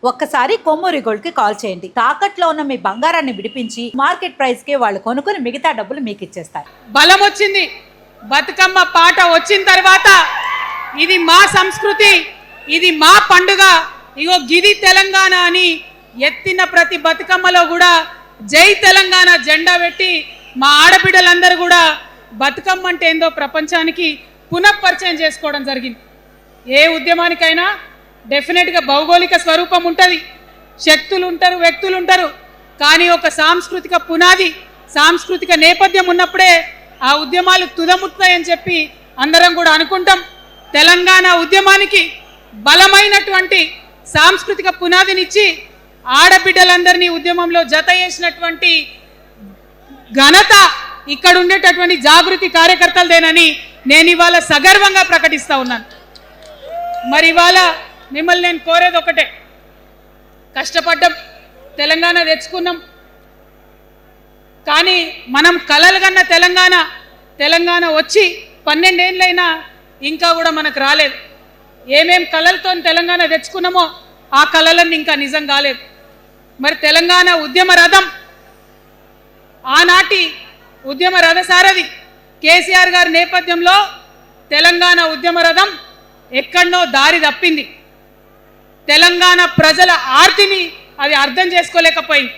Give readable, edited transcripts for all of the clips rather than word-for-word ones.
ఒక్కసారి కొమ్మూరి గోల్డ్ కి కాల్ చేయండి. తాకట్లో ఉన్న మీ బంగారాన్ని విడిపించి మార్కెట్ ప్రైస్ కి వాళ్ళు కొనుక్కుని మిగతా డబ్బులు మీకు ఇచ్చేస్తారు. బలం వచ్చింది. బతుకమ్మ పాట వచ్చిన తర్వాత ఇది మా సంస్కృతి, ఇది మా పండుగ, ఇగో గిది తెలంగాణ అని ఎత్తిన ప్రతి బతుకమ్మలో కూడా జై తెలంగాణ జెండా పెట్టి మా ఆడబిడ్డలందరూ కూడా బతుకమ్మ అంటే ఏందో ప్రపంచానికి పునఃపరిచయం చేసుకోవడం జరిగింది. ఏ ఉద్యమానికైనా డెఫినెట్గా భౌగోళిక స్వరూపం ఉంటుంది, శక్తులు ఉంటారు, వ్యక్తులు ఉంటారు, కానీ ఒక సాంస్కృతిక పునాది, సాంస్కృతిక నేపథ్యం ఉన్నప్పుడే ఆ ఉద్యమాలు తుదముట్టాయని చెప్పి అందరం కూడా అనుకుంటాం. తెలంగాణ ఉద్యమానికి బలమైనటువంటి సాంస్కృతిక పునాదినిచ్చి ఆడబిడ్డలందరినీ ఉద్యమంలో జత చేసినటువంటి ఘనత ఇక్కడ ఉండేటటువంటి జాగృతి కార్యకర్తలదేనని నేను ఇవాళ సగర్వంగా ప్రకటిస్తా ఉన్నాను. మరి ఇవాళ మిమ్మల్ని నేను కోరేది ఒకటే, కష్టపడ్డాం, తెలంగాణ తెచ్చుకున్నాం, కానీ మనం కలలు కన్న తెలంగాణ వచ్చి 12 ఏళ్ళైనా ఇంకా కూడా మనకు రాలేదు. ఏమేం కలలతో తెలంగాణ తెచ్చుకున్నామో ఆ కలలన్నీ ఇంకా నిజం కాలేదు. మరి తెలంగాణ ఉద్యమ రథం, ఆనాటి ఉద్యమ రథసారథి కేసీఆర్ గారి నేపథ్యంలో తెలంగాణ ఉద్యమ రథం ఎక్కడనో దారి తప్పింది. తెలంగాణ ప్రజల ఆర్తిని అది అర్థం చేసుకోలేకపోయింది.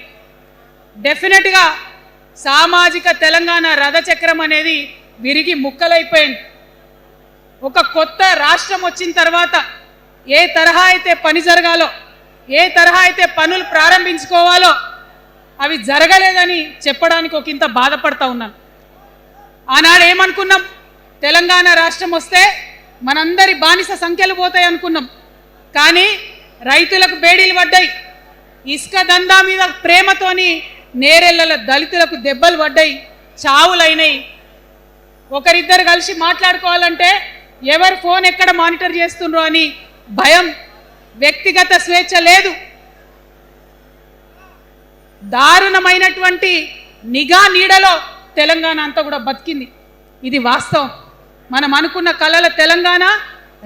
డెఫినెట్గా సామాజిక తెలంగాణ రథచక్రం అనేది విరిగి ముక్కలైపోయింది. ఒక కొత్త రాష్ట్రం వచ్చిన తర్వాత ఏ తరహా అయితే పని జరగాలో, ఏ తరహా అయితే పనులు ప్రారంభించుకోవాలో అవి జరగలేదని చెప్పడానికి ఒకంత బాధపడతా ఉన్నాను. ఆనాడు ఏమనుకున్నాం, తెలంగాణ రాష్ట్రం వస్తే మనందరి బానిస సంఖ్యలు పోతాయి అనుకున్నాం, కానీ రైతులకు బేడీలు పడ్డాయి, ఇసుక దందా మీద ప్రేమతోని నేరెళ్ళ దళితులకు దెబ్బలు పడ్డాయి, చావులైనాయి. ఒకరిద్దరు కలిసి మాట్లాడుకోవాలంటే ఎవరి ఫోన్ ఎక్కడ మానిటర్ చేస్తుండ్రో అని భయం, వ్యక్తిగత స్వేచ్ఛ లేదు, దారుణమైనటువంటి నిఘా నీడలో తెలంగాణ అంతా కూడా బతికింది. ఇది వాస్తవం. మనం అనుకున్న కలల తెలంగాణ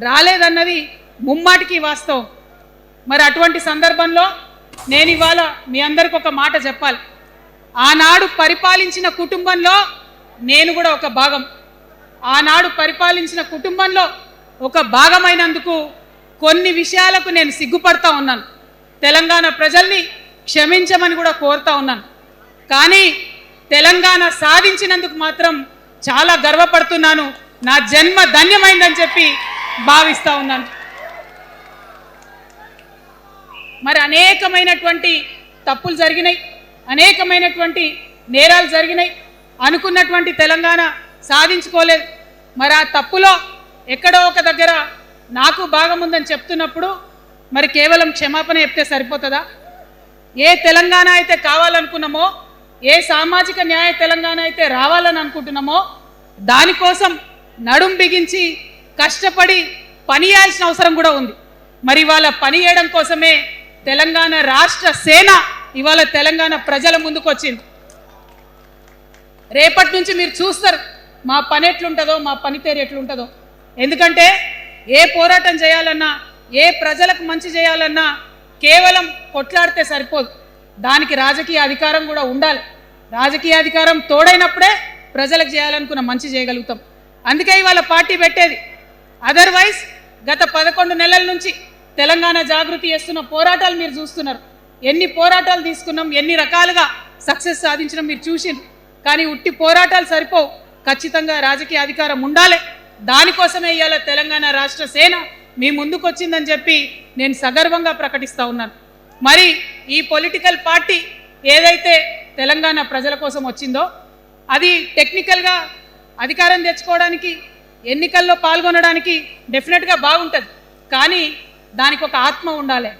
రాలేదన్నది ముమ్మాటికి వాస్తవం. మరి అటువంటి సందర్భంలో నేను ఇవాళ మీ అందరికి ఒక మాట చెప్పాలి. ఆనాడు పరిపాలించిన కుటుంబంలో నేను కూడా ఒక భాగం. ఆనాడు పరిపాలించిన కుటుంబంలో ఒక భాగమైనందుకు కొన్ని విషయాలకు నేను సిగ్గుపడతా ఉన్నాను. తెలంగాణ ప్రజల్ని క్షమించమని కూడా కోరుతా ఉన్నాను. కానీ తెలంగాణ సాధించినందుకు మాత్రం చాలా గర్వపడుతున్నాను. నా జన్మ ధన్యమైందని చెప్పి భావిస్తూ ఉన్నాను. మరి అనేకమైనటువంటి తప్పులు జరిగినాయి, అనేకమైనటువంటి నేరాలు జరిగినాయి, అనుకున్నటువంటి తెలంగాణ సాధించుకోలేదు. మరి ఆ తప్పులో ఎక్కడో ఒక దగ్గర నాకు భాగం ఉందని చెప్తున్నప్పుడు మరి కేవలం క్షమాపణ చెప్తే సరిపోతుందా? ఏ తెలంగాణ అయితే కావాలనుకున్నామో, ఏ సామాజిక న్యాయ తెలంగాణ అయితే రావాలని అనుకుంటున్నామో దానికోసం నడుం బిగించి కష్టపడి పని చేయాల్సిన అవసరం కూడా ఉంది. మరి ఇవాళ పని చేయడం కోసమే తెలంగాణ రాష్ట్ర సేన ఇవాళ తెలంగాణ ప్రజల ముందుకు వచ్చింది. రేపటి నుంచి మీరు చూస్తారు మా పని ఎట్లుంటుందో, మా పనితీరు ఎట్లుంటుందో. ఎందుకంటే ఏ పోరాటం చేయాలన్నా, ఏ ప్రజలకు మంచి చేయాలన్నా కేవలం కొట్లాడితే సరిపోదు, దానికి రాజకీయ అధికారం కూడా ఉండాలి. రాజకీయ అధికారం తోడైనప్పుడే ప్రజలకు చేయాలనుకున్న మంచి చేయగలుగుతాం. అందుకే ఇవాళ పార్టీ పెట్టేది. అదర్వైజ్ గత 11 నెలల నుంచి తెలంగాణ జాగృతి చేస్తున్న పోరాటాలు మీరు చూస్తున్నారు. ఎన్ని పోరాటాలు తీసుకున్నాం, ఎన్ని రకాలుగా సక్సెస్ సాధించడం మీరు చూసిండ్రు. కానీ ఉట్టి పోరాటాలు సరిపోవు, ఖచ్చితంగా రాజకీయ అధికారం ఉండాలి. దానికోసమే ఇవాళ తెలంగాణ రాష్ట్ర సేన మీ ముందుకు వచ్చిందని చెప్పి నేను సగర్వంగా ప్రకటిస్తూ ఉన్నాను. మరి ఈ పొలిటికల్ పార్టీ ఏదైతే తెలంగాణ ప్రజల కోసం వచ్చిందో అది టెక్నికల్గా అధికారం తెచ్చుకోవడానికి, ఎన్నికల్లో పాల్గొనడానికి డెఫినెట్గా బాగుంటుంది, కానీ దానికి ఒక ఆత్మ ఉండాలి.